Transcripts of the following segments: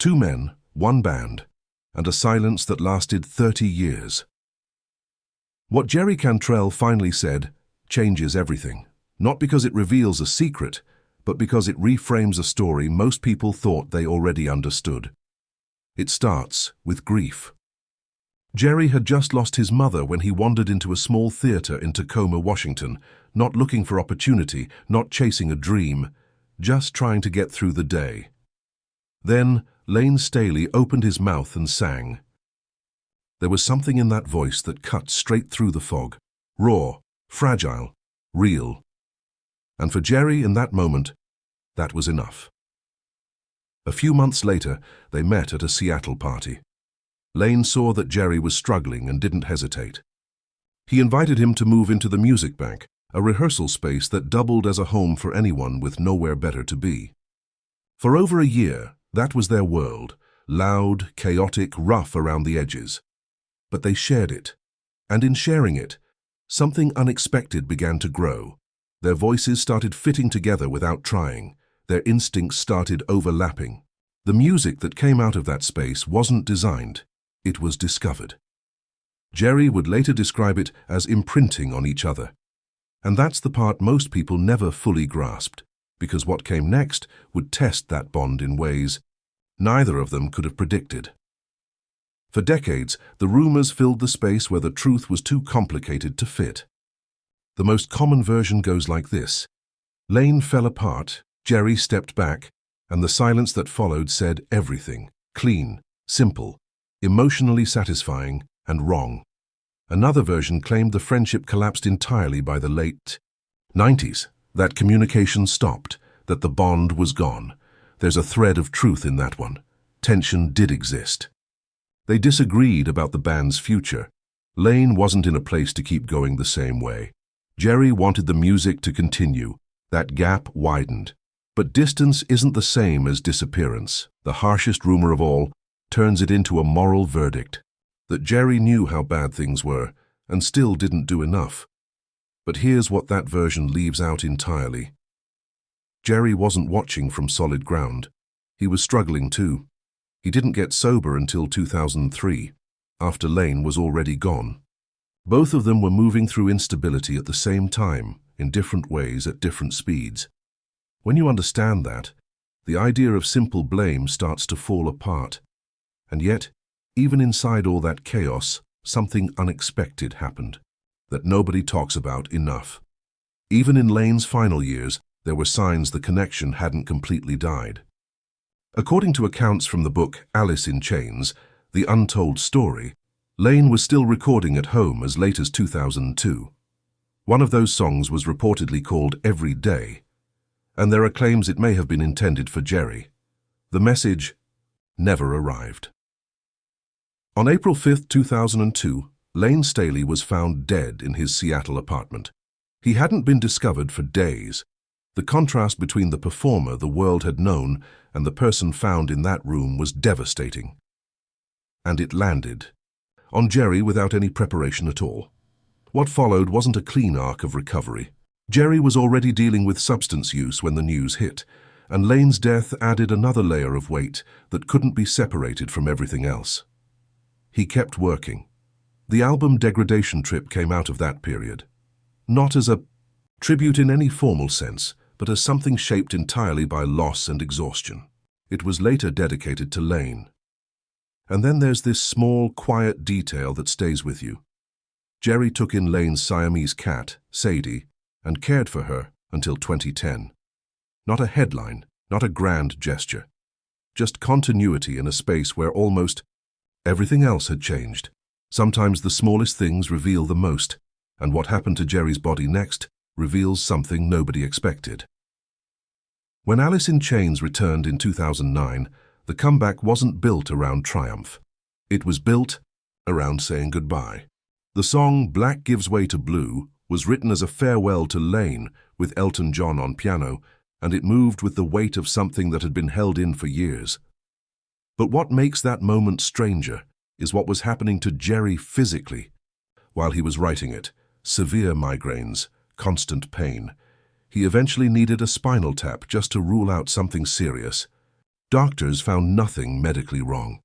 2 men, 1 band, and a silence that lasted 30 years. What Jerry Cantrell finally said changes everything, not because it reveals a secret, but because it reframes a story most people thought they already understood. It starts with grief. Jerry had just lost his mother when he wandered into a small theater in Tacoma, Washington, not looking for opportunity, not chasing a dream, just trying to get through the day. Then Layne Staley opened his mouth and sang. There was something in that voice that cut straight through the fog, raw, fragile, real. And for Jerry, in that moment, that was enough. A few months later, they met at a Seattle party. Layne saw that Jerry was struggling and didn't hesitate. He invited him to move into the music bank, a rehearsal space that doubled as a home for anyone with nowhere better to be. For over a year, that was their world, loud, chaotic, rough around the edges. But they shared it, and in sharing it, something unexpected began to grow. Their voices started fitting together without trying. Their instincts started overlapping. The music that came out of that space wasn't designed, it was discovered. Jerry would later describe it as imprinting on each other. And that's the part most people never fully grasped, because what came next would test that bond in ways neither of them could have predicted. For decades, the rumors filled the space where the truth was too complicated to fit. The most common version goes like this. Layne fell apart, Jerry stepped back, and the silence that followed said everything, clean, simple, emotionally satisfying, and wrong. Another version claimed the friendship collapsed entirely by the late 90s, that communication stopped, that the bond was gone. There's a thread of truth in that one. Tension did exist. They disagreed about the band's future. Layne wasn't in a place to keep going the same way. Jerry wanted the music to continue. That gap widened. But distance isn't the same as disappearance. The harshest rumor of all turns it into a moral verdict. That Jerry knew how bad things were and still didn't do enough. But here's what that version leaves out entirely. Jerry wasn't watching from solid ground. He was struggling too. He didn't get sober until 2003, after Layne was already gone. Both of them were moving through instability at the same time, in different ways at different speeds. When you understand that, the idea of simple blame starts to fall apart. And yet, even inside all that chaos, something unexpected happened, that nobody talks about enough. Even in Layne's final years, there were signs the connection hadn't completely died. According to accounts from the book Alice in Chains, The Untold Story, Layne was still recording at home as late as 2002. One of those songs was reportedly called Every Day, and there are claims it may have been intended for Jerry. The message never arrived. On April 5, 2002, Layne Staley was found dead in his Seattle apartment. He hadn't been discovered for days. The contrast between the performer the world had known and the person found in that room was devastating. And it landed on Jerry without any preparation at all. What followed wasn't a clean arc of recovery. Jerry was already dealing with substance use when the news hit, and Layne's death added another layer of weight that couldn't be separated from everything else. He kept working. The album Degradation Trip came out of that period. Not as a tribute in any formal sense, but as something shaped entirely by loss and exhaustion. It was later dedicated to Layne. And then there's this small, quiet detail that stays with you. Jerry took in Layne's Siamese cat, Sadie, and cared for her until 2010. Not a headline, not a grand gesture. Just continuity in a space where almost everything else had changed. Sometimes the smallest things reveal the most, and what happened to Jerry's body next reveals something nobody expected. When Alice in Chains returned in 2009, the comeback wasn't built around triumph. It was built around saying goodbye. The song Black Gives Way to Blue was written as a farewell to Layne with Elton John on piano, and it moved with the weight of something that had been held in for years. But what makes that moment stranger is what was happening to Jerry physically. While he was writing it, severe migraines, constant pain. He eventually needed a spinal tap just to rule out something serious. Doctors found nothing medically wrong.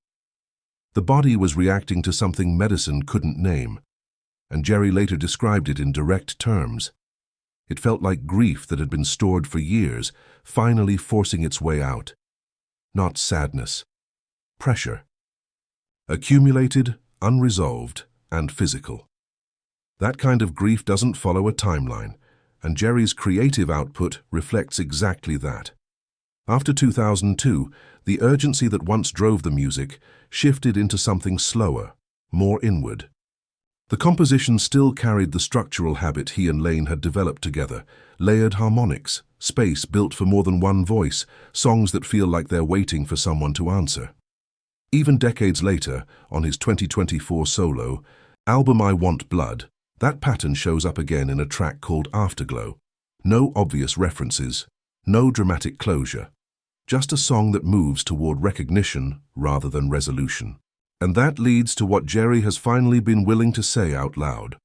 The body was reacting to something medicine couldn't name, and Jerry later described it in direct terms. It felt like grief that had been stored for years, finally forcing its way out. Not sadness. Pressure. Accumulated, unresolved, and physical. That kind of grief doesn't follow a timeline, and Jerry's creative output reflects exactly that. After 2002, the urgency that once drove the music shifted into something slower, more inward. The composition still carried the structural habit he and Layne had developed together: layered harmonics, space built for more than one voice, songs that feel like they're waiting for someone to answer. Even decades later, on his 2024 solo album I Want Blood, that pattern shows up again in a track called Afterglow. No obvious references, no dramatic closure. Just a song that moves toward recognition rather than resolution. And that leads to what Jerry has finally been willing to say out loud.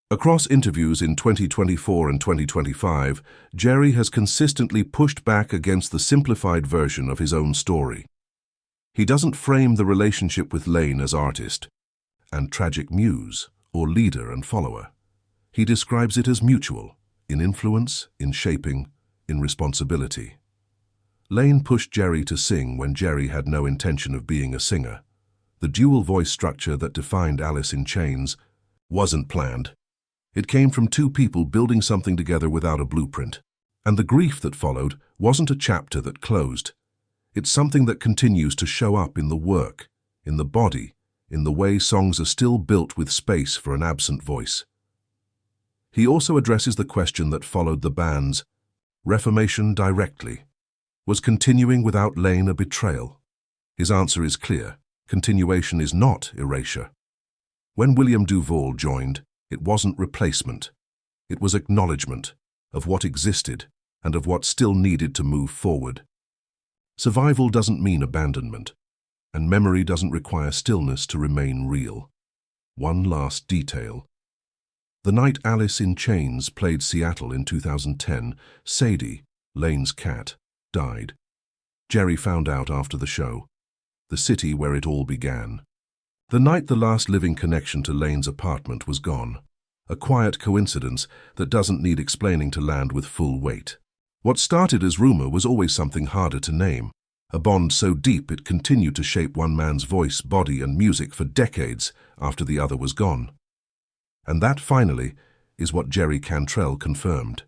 Across interviews in 2024 and 2025, Jerry has consistently pushed back against the simplified version of his own story. He doesn't frame the relationship with Layne as artist and tragic muse, or leader and follower. He describes it as mutual, in influence, in shaping, in responsibility. Layne pushed Jerry to sing when Jerry had no intention of being a singer. The dual voice structure that defined Alice in Chains wasn't planned. It came from two people building something together without a blueprint. And the grief that followed wasn't a chapter that closed. It's something that continues to show up in the work, in the body, in the way songs are still built with space for an absent voice. He also addresses the question that followed the band's reformation directly. Was continuing without Layne a betrayal? His answer is clear. Continuation is not erasure. When William Duvall joined, it wasn't replacement. It was acknowledgement of what existed and of what still needed to move forward. Survival doesn't mean abandonment, and memory doesn't require stillness to remain real. One last detail. The night Alice in Chains played Seattle in 2010, Sadie, Layne's cat, died. Jerry found out after the show. The city where it all began. The night the last living connection to Layne's apartment was gone. A quiet coincidence that doesn't need explaining to land with full weight. What started as rumor was always something harder to name. A bond so deep it continued to shape one man's voice, body, and music for decades after the other was gone. And that, finally, is what Jerry Cantrell confirmed.